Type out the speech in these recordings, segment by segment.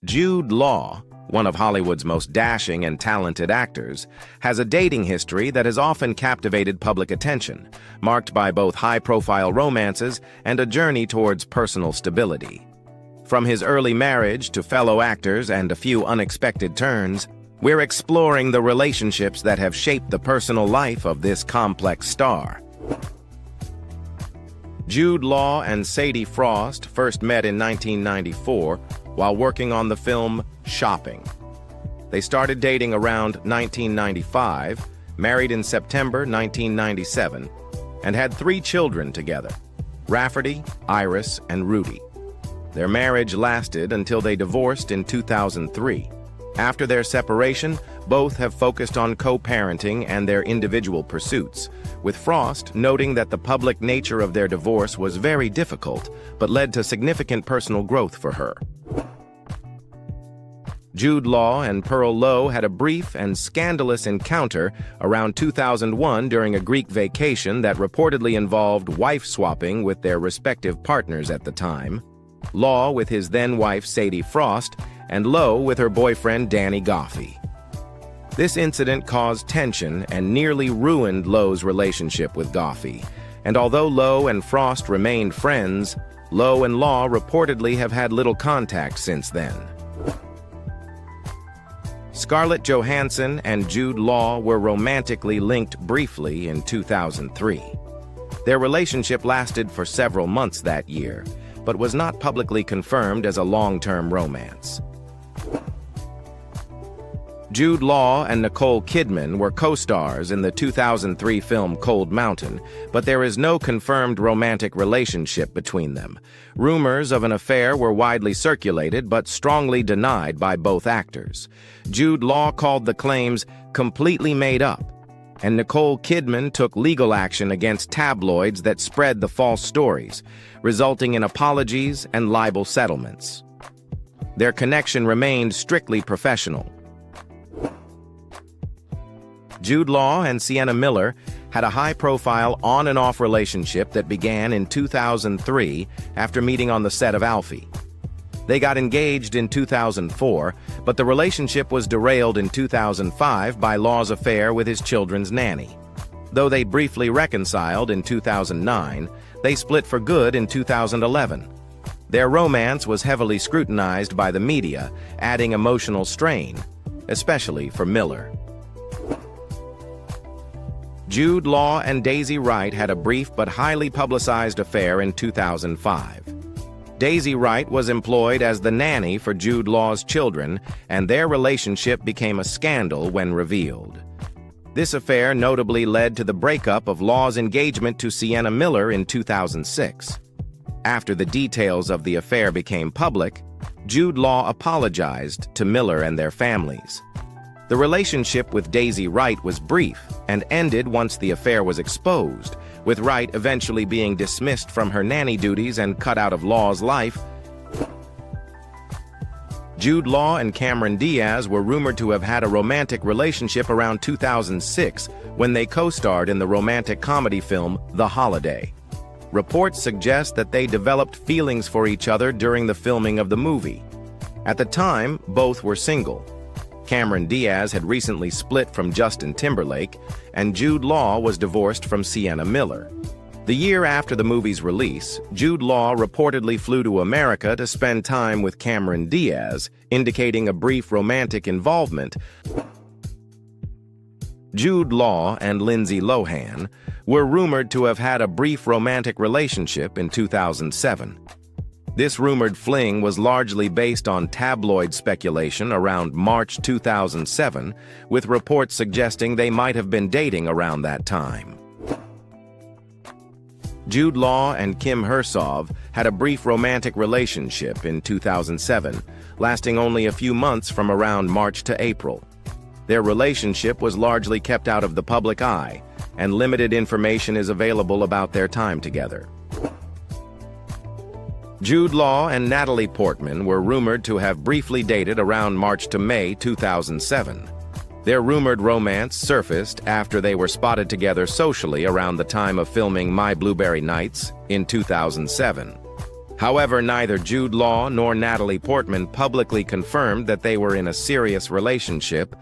Jude Law, one of Hollywood's most dashing and talented actors, has a dating history that has often captivated public attention, marked by both high-profile romances and a journey towards personal stability. From his early marriage to fellow actors and a few unexpected turns, we're exploring the relationships that have shaped the personal life of this complex star. Jude Law and Sadie Frost first met in 1994 while working on the film Shopping. They started dating around 1995, married in September 1997, and had 3 children together: Rafferty, Iris, and Rudy. Their marriage lasted until they divorced in 2003. After their separation, both have focused on co-parenting and their individual pursuits, with Frost noting that the public nature of their divorce was very difficult, but led to significant personal growth for her. Jude Law and Pearl Lowe had a brief and scandalous encounter around 2001 during a Greek vacation that reportedly involved wife-swapping with their respective partners at the time. Law with his then-wife Sadie Frost, and Lowe with her boyfriend Danny Goffey. This incident caused tension and nearly ruined Lowe's relationship with Goffey, and although Lowe and Frost remained friends, Lowe and Law reportedly have had little contact since then. Scarlett Johansson and Jude Law were romantically linked briefly in 2003. Their relationship lasted for several months that year, but was not publicly confirmed as a long-term romance. Jude Law and Nicole Kidman were co-stars in the 2003 film Cold Mountain, but there is no confirmed romantic relationship between them. Rumors of an affair were widely circulated but strongly denied by both actors. Jude Law called the claims completely made up, and Nicole Kidman took legal action against tabloids that spread the false stories, resulting in apologies and libel settlements. Their connection remained strictly professional. Jude Law and Sienna Miller had a high-profile on- and off relationship that began in 2003 after meeting on the set of Alfie. They got engaged in 2004, but the relationship was derailed in 2005 by Law's affair with his children's nanny. Though they briefly reconciled in 2009, they split for good in 2011. Their romance was heavily scrutinized by the media, adding emotional strain, especially for Miller. Jude Law and Daisy Wright had a brief but highly publicized affair in 2005. Daisy Wright was employed as the nanny for Jude Law's children, and their relationship became a scandal when revealed. This affair notably led to the breakup of Law's engagement to Sienna Miller in 2006. After the details of the affair became public, Jude Law apologized to Miller and their families. The relationship with Daisy Wright was brief and ended once the affair was exposed, with Wright eventually being dismissed from her nanny duties and cut out of Law's life. Jude Law and Cameron Diaz were rumored to have had a romantic relationship around 2006 when they co-starred in the romantic comedy film The Holiday. Reports suggest that they developed feelings for each other during the filming of the movie. At the time, both were single. Cameron Diaz had recently split from Justin Timberlake, and Jude Law was divorced from Sienna Miller. The year after the movie's release, Jude Law reportedly flew to America to spend time with Cameron Diaz, indicating a brief romantic involvement. Jude Law and Lindsay Lohan were rumored to have had a brief romantic relationship in 2007. This rumored fling was largely based on tabloid speculation around March 2007, with reports suggesting they might have been dating around that time. Jude Law and Kim Hersov had a brief romantic relationship in 2007, lasting only a few months from around March to April. Their relationship was largely kept out of the public eye, and limited information is available about their time together. Jude Law and Natalie Portman were rumored to have briefly dated around March to May 2007. Their rumored romance surfaced after they were spotted together socially around the time of filming My Blueberry Nights in 2007. However, neither Jude Law nor Natalie Portman publicly confirmed that they were in a serious relationship.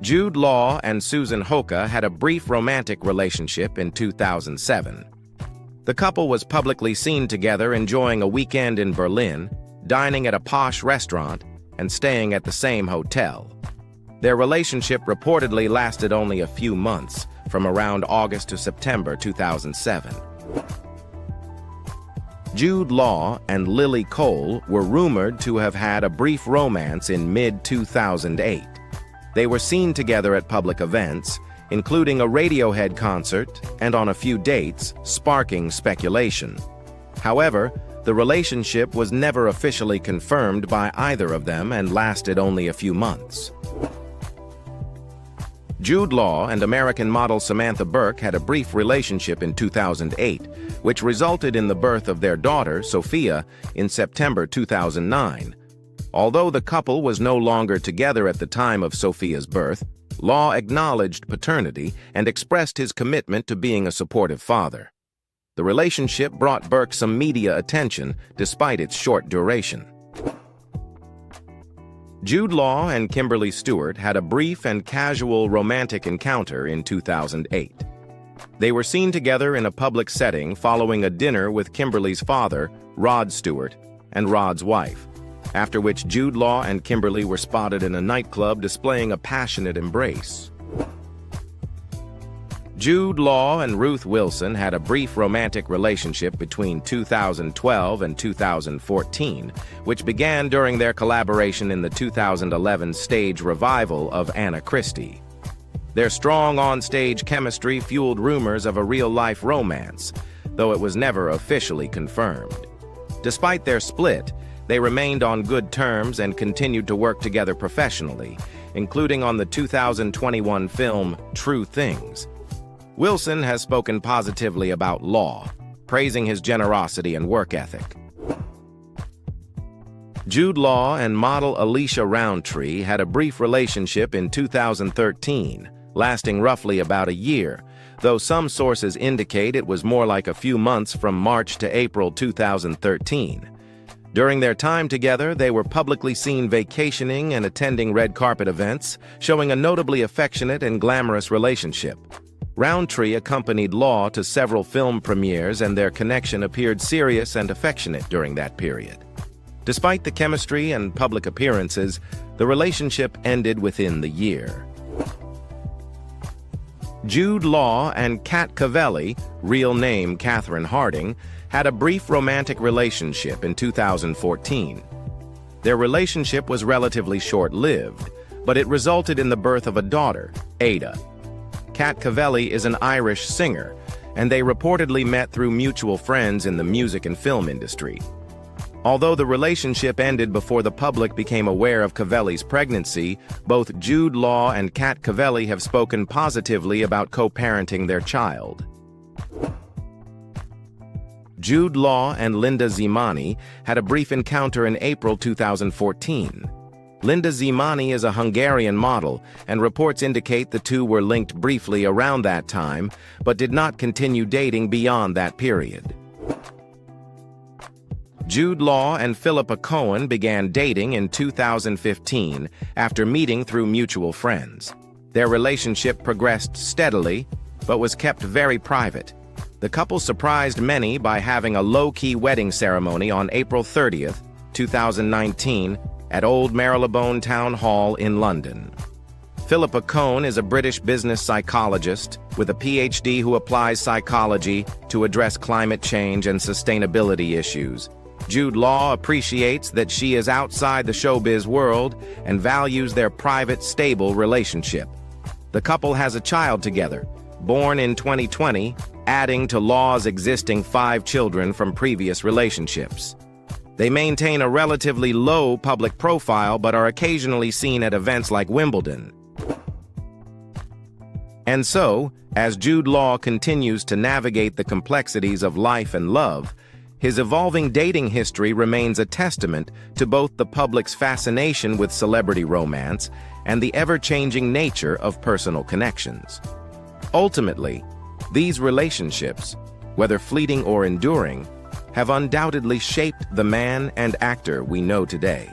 Jude Law and Susan Hoka had a brief romantic relationship in 2007. The couple was publicly seen together enjoying a weekend in Berlin, dining at a posh restaurant, and staying at the same hotel. Their relationship reportedly lasted only a few months, from around August to September 2007. Jude Law and Lily Cole were rumored to have had a brief romance in mid-2008. They were seen together at public events, including a Radiohead concert and on a few dates, sparking speculation. However, the relationship was never officially confirmed by either of them and lasted only a few months. Jude Law and American model Samantha Burke had a brief relationship in 2008, which resulted in the birth of their daughter, Sophia, in September 2009. Although the couple was no longer together at the time of Sophia's birth, Law acknowledged paternity and expressed his commitment to being a supportive father. The relationship brought Burke some media attention, despite its short duration. Jude Law and Kimberly Stewart had a brief and casual romantic encounter in 2008. They were seen together in a public setting following a dinner with Kimberly's father, Rod Stewart, and Rod's wife, after which Jude Law and Kimberly were spotted in a nightclub displaying a passionate embrace. Jude Law and Ruth Wilson had a brief romantic relationship between 2012 and 2014, which began during their collaboration in the 2011 stage revival of Anna Christie. Their strong on-stage chemistry fueled rumors of a real-life romance, though it was never officially confirmed. Despite their split, they remained on good terms and continued to work together professionally, including on the 2021 film True Things. Wilson has spoken positively about Law, praising his generosity and work ethic. Jude Law and model Alicia Roundtree had a brief relationship in 2013, lasting roughly about a year, though some sources indicate it was more like a few months from March to April 2013. During their time together, they were publicly seen vacationing and attending red carpet events, showing a notably affectionate and glamorous relationship. Roundtree accompanied Law to several film premieres, and their connection appeared serious and affectionate during that period. Despite the chemistry and public appearances, the relationship ended within the year. Jude Law and Kat Cavelli, real name Catherine Harding, had a brief romantic relationship in 2014. Their relationship was relatively short-lived, but it resulted in the birth of a daughter, Ada. Kat Cavelli is an Irish singer, and they reportedly met through mutual friends in the music and film industry. Although the relationship ended before the public became aware of Cavelli's pregnancy, both Jude Law and Kat Cavelli have spoken positively about co-parenting their child. Jude Law and Linda Zimani had a brief encounter in April 2014. Linda Zimani is a Hungarian model, and reports indicate the two were linked briefly around that time, but did not continue dating beyond that period. Jude Law and Philippa Cohen began dating in 2015 after meeting through mutual friends. Their relationship progressed steadily, but was kept very private. The couple surprised many by having a low-key wedding ceremony on April 30th, 2019, at Old Marylebone Town Hall in London. Philippa Cohen is a British business psychologist with a PhD who applies psychology to address climate change and sustainability issues. Jude Law appreciates that she is outside the showbiz world and values their private, stable relationship. The couple has a child together, born in 2020, adding to Law's existing 5 children from previous relationships. They maintain a relatively low public profile but are occasionally seen at events like Wimbledon. And so, as Jude Law continues to navigate the complexities of life and love, his evolving dating history remains a testament to both the public's fascination with celebrity romance and the ever-changing nature of personal connections. Ultimately, these relationships, whether fleeting or enduring, have undoubtedly shaped the man and actor we know today.